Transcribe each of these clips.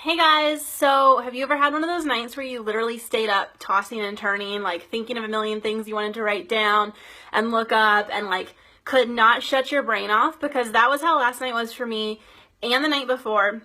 Hey guys, so have you ever had one of those nights where you literally stayed up tossing and turning, like thinking of a million things you wanted to write down and look up and like could not shut your brain off? Because that was how last night was for me and the night before.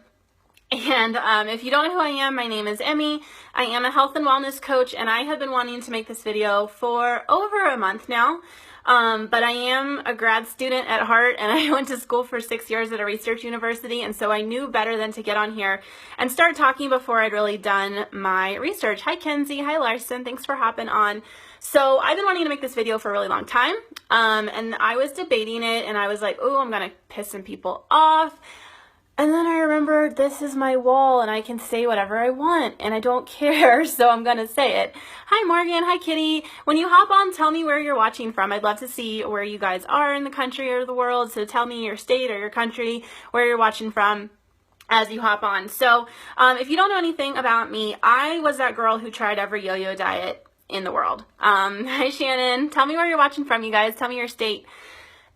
And if you don't know who I am, my name is Emmy. I am a health and wellness coach, and I have been wanting to make this video for over a month now. But I am a grad student at heart, and I went to school for 6 years at a research university, and so I knew better than to get on here and start talking before I'd really done my research. Hi Kenzie, hi Larson, thanks for hopping on. So I've been wanting to make this video for a really long time, and I was debating it, and I was like, oh, I'm gonna piss some people off. And then I remembered this is my wall and I can say whatever I want and I don't care, so I'm gonna say it. Hi Morgan, hi Kitty. When you hop on, tell me where you're watching from. I'd love to see where you guys are in the country or the world, so tell me your state or your country, where you're watching from as you hop on. So if you don't know anything about me, I was that girl who tried every yo-yo diet in the world. Hi Shannon, tell me where you're watching from, you guys. Tell me your state.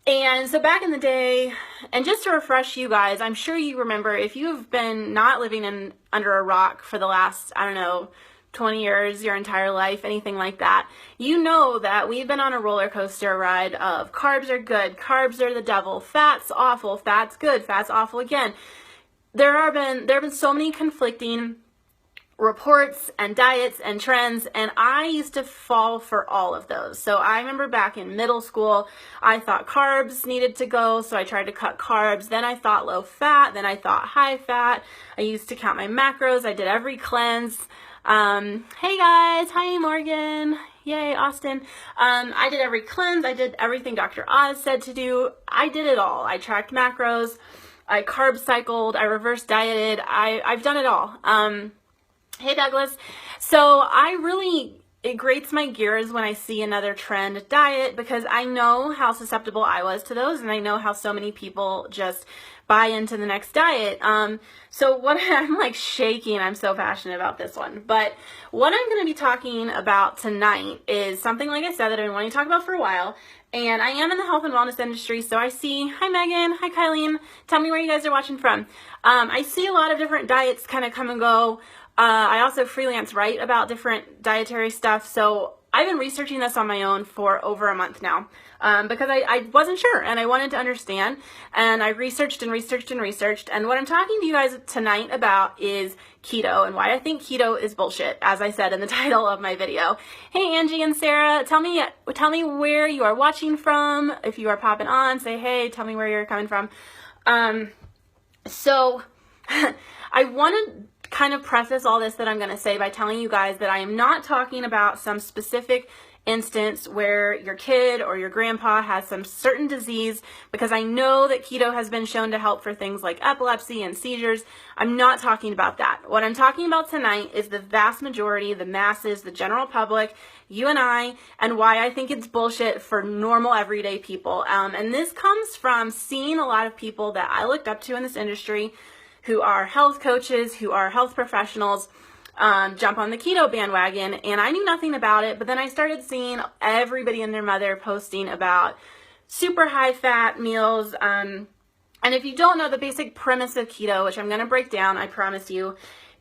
And so back in the day, and just to refresh you guys, I'm sure you remember, if you've been not living under a rock for the last, 20 years, your entire life, anything like that, you know that we've been on a roller coaster ride of carbs are good, carbs are the devil, fat's awful, fat's good, fat's awful again. There have been so many conflicting reports and diets and trends, and I used to fall for all of those. So I remember back in middle school, I thought carbs needed to go, so I tried to cut carbs. Then I thought low fat, then I thought high fat. I used to count my macros. I did every cleanse. Hey guys, hi Morgan, yay Austin. I did every cleanse. I did everything Dr. Oz said to do. I did it all. I tracked macros, I carb cycled, I reverse dieted. I've done it all. Hey Douglas. So it grates my gears when I see another trend diet, because I know how susceptible I was to those, and I know how so many people just buy into the next diet. So what I'm like shaking, I'm so passionate about this one. But what I'm going to be talking about tonight is something, like I said, that I've been wanting to talk about for a while. And I am in the health and wellness industry, so I see, hi Megan, hi Kylene, tell me where you guys are watching from. I see a lot of different diets kind of come and go. I also freelance write about different dietary stuff, so I've been researching this on my own for over a month now, because I wasn't sure and I wanted to understand, and I researched and researched and researched, and what I'm talking to you guys tonight about is keto and why I think keto is bullshit, as I said in the title of my video. Hey Angie and Sarah, tell me where you are watching from. If you are popping on, say hey, tell me where you're coming from. So I want to kind of preface all this that I'm going to say by telling you guys that I am not talking about some specific instance where your kid or your grandpa has some certain disease, because I know that keto has been shown to help for things like epilepsy and seizures. I'm not talking about that. What I'm talking about tonight is the vast majority, the masses, the general public, you and I, and why I think it's bullshit for normal everyday people. And this comes from seeing a lot of people that I looked up to in this industry, who are health coaches, who are health professionals, jump on the keto bandwagon, and I knew nothing about it, but then I started seeing everybody and their mother posting about super high fat meals, and if you don't know, the basic premise of keto, which I'm going to break down, I promise you,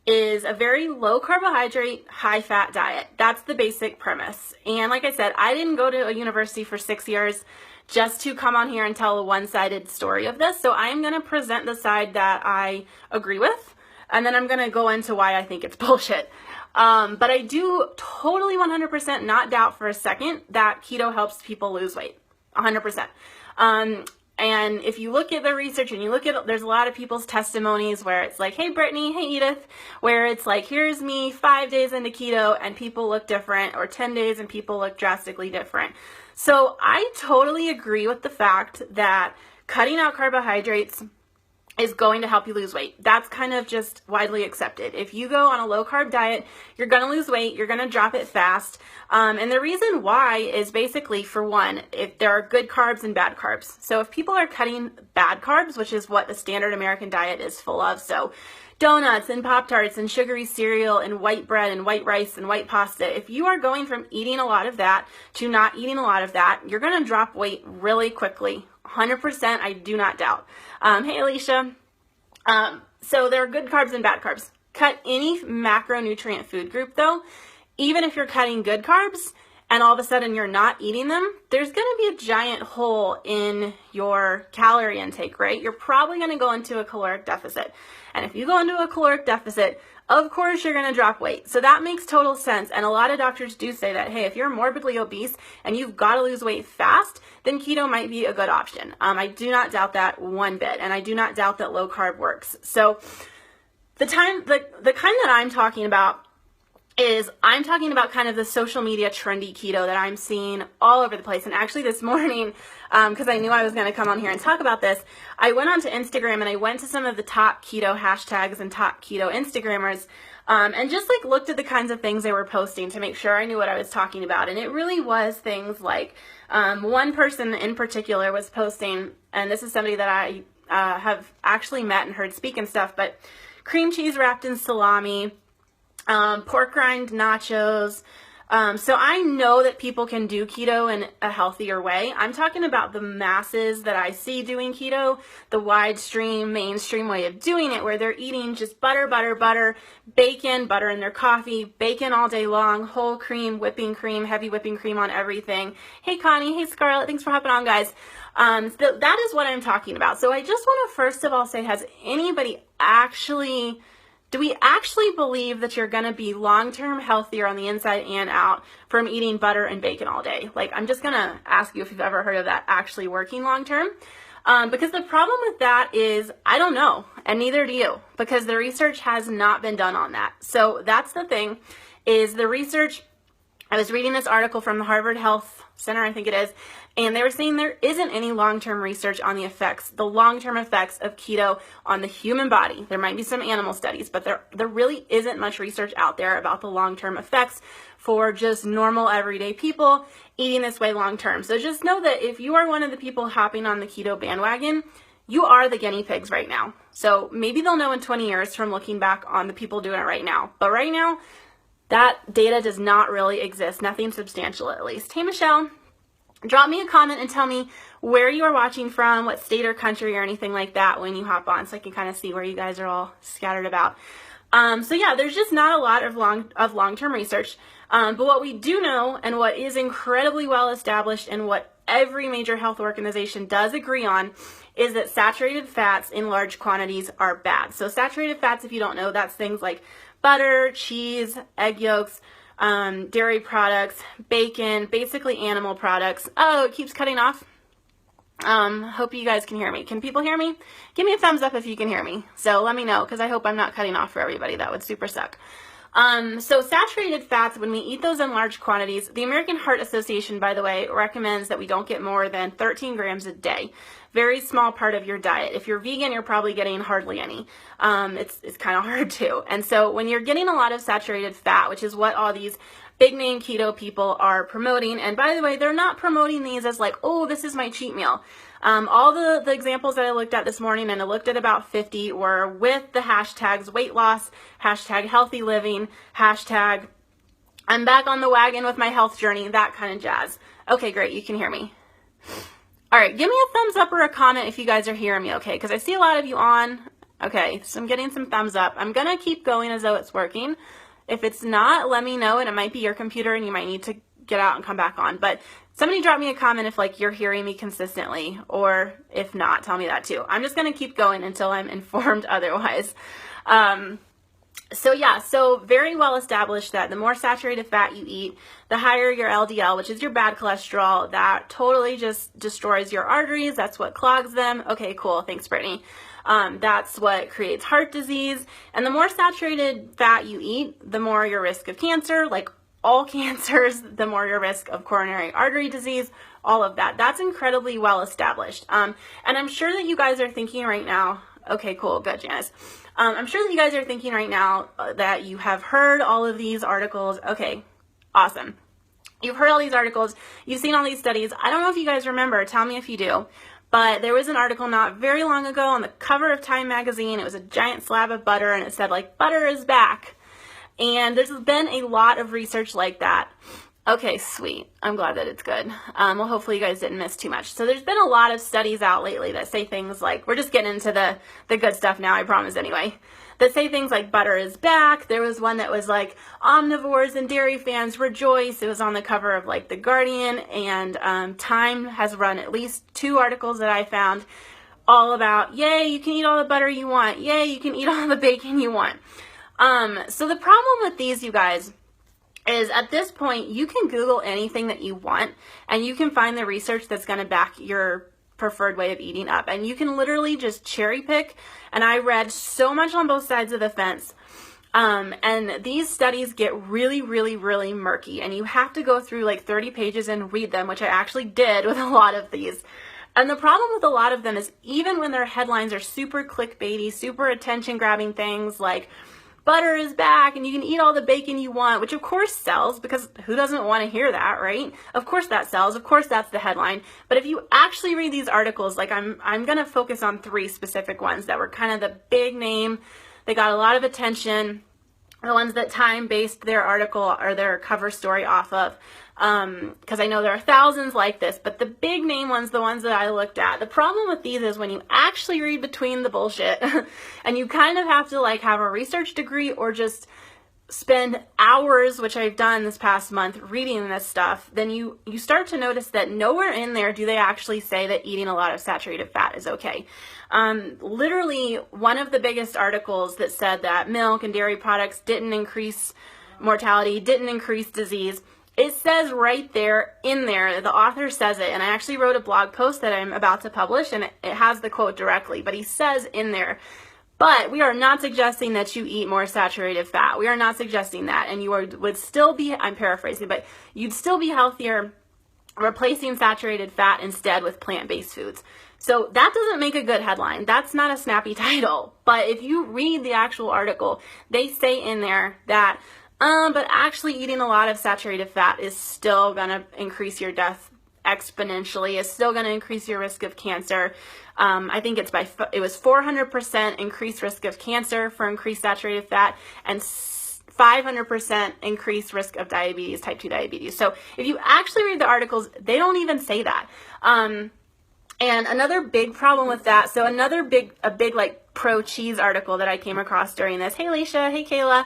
is a very low carbohydrate, high fat diet. That's the basic premise. And like I said, I didn't go to a university for 6 years just to come on here and tell a one-sided story of this. So I'm going to present the side that I agree with, and then I'm going to go into why I think it's bullshit. But I do totally 100% not doubt for a second that keto helps people lose weight. 100%. And if you look at the research and you look at, there's a lot of people's testimonies where it's like, hey Brittany, hey Edith, where it's like, here's me 5 days into keto and people look different, or 10 days and people look drastically different. So I totally agree with the fact that cutting out carbohydrates is going to help you lose weight. That's kind of just widely accepted. If you go on a low carb diet, you're going to lose weight, you're going to drop it fast. And the reason why is basically, for one, if there are good carbs and bad carbs. So if people are cutting bad carbs, which is what the standard American diet is full of, so donuts and Pop-Tarts and sugary cereal and white bread and white rice and white pasta, if you are going from eating a lot of that to not eating a lot of that, you're going to drop weight really quickly. 100%, I do not doubt. Hey Alicia. So there are good carbs and bad carbs. cut any macronutrient food group though, even if you're cutting good carbs and all of a sudden you're not eating them, there's going to be a giant hole in your calorie intake, right? You're probably going to go into a caloric deficit. And if you go into a caloric deficit, of course you're going to drop weight. So that makes total sense. And a lot of doctors do say that, hey, if you're morbidly obese and you've got to lose weight fast, then keto might be a good option. I do not doubt that one bit. And I do not doubt that low carb works. So the kind that I'm talking about is I'm talking about kind of the social media trendy keto that I'm seeing all over the place. And actually this morning, because I knew I was going to come on here and talk about this, I went onto Instagram and I went to some of the top keto hashtags and top keto Instagrammers, and just like looked at the kinds of things they were posting to make sure I knew what I was talking about. And it really was things like, one person in particular was posting, and this is somebody that I have actually met and heard speak and stuff, but cream cheese wrapped in salami, pork rind nachos. So I know that people can do keto in a healthier way. I'm talking about the masses that I see doing keto, the mainstream way of doing it, where they're eating just butter, bacon, butter in their coffee, bacon all day long, whole cream, whipping cream, heavy whipping cream on everything. Hey Connie, hey Scarlett, thanks for hopping on, guys. So that is what I'm talking about. So I just want to first of all say, do we actually believe that you're going to be long-term healthier on the inside and out from eating butter and bacon all day? Like, I'm just going to ask you if you've ever heard of that actually working long-term. Because the problem with that is I don't know, and neither do you, because the research has not been done on that. So that's the thing, is the research. I was reading this article from the Harvard Health Center, I think it is, and they were saying there isn't any long-term research on the long-term effects of keto on the human body. There might be some animal studies, but there really isn't much research out there about the long-term effects for just normal everyday people eating this way long-term. So just know that if you are one of the people hopping on the keto bandwagon, you are the guinea pigs right now. So maybe they'll know in 20 years from looking back on the people doing it right now. But right now, that data does not really exist, nothing substantial at least. Hey, Michelle, drop me a comment and tell me where you are watching from, what state or country or anything like that when you hop on, so I can kind of see where you guys are all scattered about. So yeah, there's just not a lot of long-term research. But what we do know, and what is incredibly well established, and what every major health organization does agree on, is that saturated fats in large quantities are bad. So saturated fats, if you don't know, that's things like butter, cheese, egg yolks, dairy products, bacon, basically animal products. Oh, it keeps cutting off. Hope you guys can hear me. Can people hear me? Give me a thumbs up if you can hear me. So let me know, because I hope I'm not cutting off for everybody. That would super suck. So saturated fats, when we eat those in large quantities, the American Heart Association, by the way, recommends that we don't get more than 13 grams a day. Very small part of your diet. If you're vegan, you're probably getting hardly any. It's kind of hard too. And so when you're getting a lot of saturated fat, which is what all these big name keto people are promoting, and by the way, they're not promoting these as like, oh, this is my cheat meal. All the examples that I looked at this morning, and I looked at about 50, were with the hashtags weight loss, hashtag healthy living, hashtag I'm back on the wagon with my health journey, that kind of jazz. Okay, great, you can hear me. All right, give me a thumbs up or a comment if you guys are hearing me okay, because I see a lot of you on. Okay, so I'm getting some thumbs up. I'm going to keep going as though it's working. If it's not, let me know, and it might be your computer and you might need to get out and come back on. But somebody drop me a comment if like you're hearing me consistently, or if not, tell me that too. I'm just going to keep going until I'm informed otherwise. So yeah, so very well established that the more saturated fat you eat, the higher your LDL, which is your bad cholesterol. That totally just destroys your arteries. That's what clogs them. Okay, cool. Thanks, Brittany. That's what creates heart disease. And the more saturated fat you eat, the more your risk of cancer, like all cancers, the more your risk of coronary artery disease, all of that. That's incredibly well established. And I'm sure that you guys are thinking right now, okay, cool, good, Janice. I'm sure that you guys are thinking right now that you have heard all of these articles. Okay, awesome. You've heard all these articles. You've seen all these studies. I don't know if you guys remember. Tell me if you do. But there was an article not very long ago on the cover of Time magazine. It was a giant slab of butter, and it said, like, butter is back. And there's been a lot of research like that. Okay, sweet. I'm glad that it's good. Well, hopefully you guys didn't miss too much. So there's been a lot of studies out lately that say things like, we're just getting into the good stuff now, I promise anyway, that say things like butter is back. There was one that was like omnivores and dairy fans rejoice. It was on the cover of like The Guardian, and Time has run at least 2 articles that I found all about, yay, you can eat all the butter you want. Yay, you can eat all the bacon you want. So the problem with these, you guys, is at this point, you can Google anything that you want, and you can find the research that's going to back your preferred way of eating up. And you can literally just cherry pick. And I read so much on both sides of the fence. And these studies get really, really, really murky. And you have to go through like 30 pages and read them, which I actually did with a lot of these. And the problem with a lot of them is even when their headlines are super clickbaity, super attention-grabbing things like butter is back and you can eat all the bacon you want, which of course sells, because who doesn't want to hear that, right? Of course that sells. Of course that's the headline. But if you actually read these articles, like I'm going to focus on 3 specific ones that were kind of the big name. They got a lot of attention. The ones that Time based their article or their cover story off of. Because I know there are thousands like this, but the big name ones, the ones that I looked at, the problem with these is when you actually read between the bullshit and you kind of have to like have a research degree or just spend hours, which I've done this past month, reading this stuff, then you start to notice that nowhere in there do they actually say that eating a lot of saturated fat is okay. Literally, one of the biggest articles that said that milk and dairy products didn't increase mortality, didn't increase disease, it says right there, in there, the author says it, and I actually wrote a blog post that I'm about to publish, and it has the quote directly, but he says in there, but we are not suggesting that you eat more saturated fat. We are not suggesting that, and would still be, I'm paraphrasing, but you'd still be healthier replacing saturated fat instead with plant-based foods. So that doesn't make a good headline. That's not a snappy title, but if you read the actual article, they say in there that but actually eating a lot of saturated fat is still going to increase your death exponentially. It's still going to increase your risk of cancer. I think it was 400% increased risk of cancer for increased saturated fat and 500% increased risk of diabetes, type 2 diabetes. So if you actually read the articles, they don't even say that. And another big problem with that, so a big like pro-cheese article that I came across during this, hey Leisha, hey Kayla,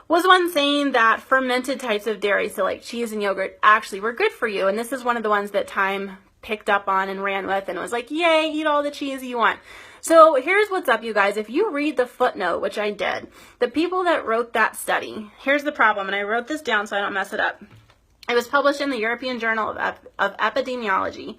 was one saying that fermented types of dairy, so like cheese and yogurt, actually were good for you. And this is one of the ones that Time picked up on and ran with and was like, yay, eat all the cheese you want. So here's what's up, you guys. If you read the footnote, which I did, the people that wrote that study, here's the problem, and I wrote this down so I don't mess it up. It was published in the European Journal of Epidemiology,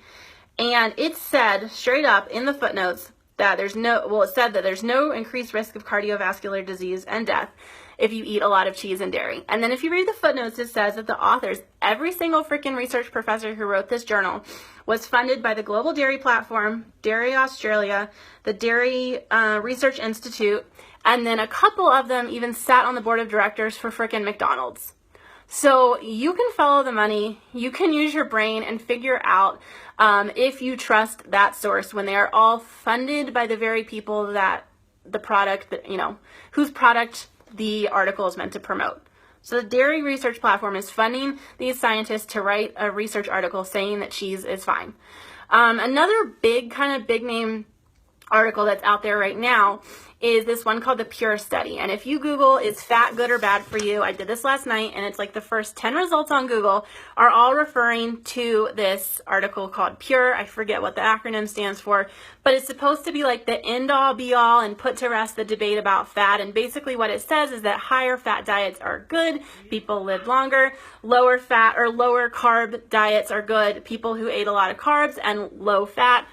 and it said straight up in the footnotes that it said that there's no increased risk of cardiovascular disease and death if you eat a lot of cheese and dairy. And then if you read the footnotes, it says that the authors, every single freaking research professor who wrote this journal, was funded by the Global Dairy Platform, Dairy Australia, the Dairy Research Institute, and then a couple of them even sat on the board of directors for freaking McDonald's. So you can follow the money, you can use your brain and figure out if you trust that source when they are all funded by the very people that the product, that, whose product the article is meant to promote. So the Dairy Research Platform is funding these scientists to write a research article saying that cheese is fine. Another big name article that's out there right now is this one called the Pure Study. And if you Google, is fat good or bad for you? I did this last night, and it's like the first 10 results on Google are all referring to this article called Pure. I forget what the acronym stands for, but it's supposed to be like the end-all be-all and put to rest the debate about fat. And basically what it says is that higher fat diets are good. People live longer. Lower fat or lower carb diets are good. People who ate a lot of carbs and low fat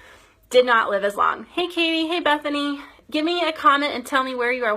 did not live as long. Hey Katie, hey Bethany, give me a comment and tell me where you are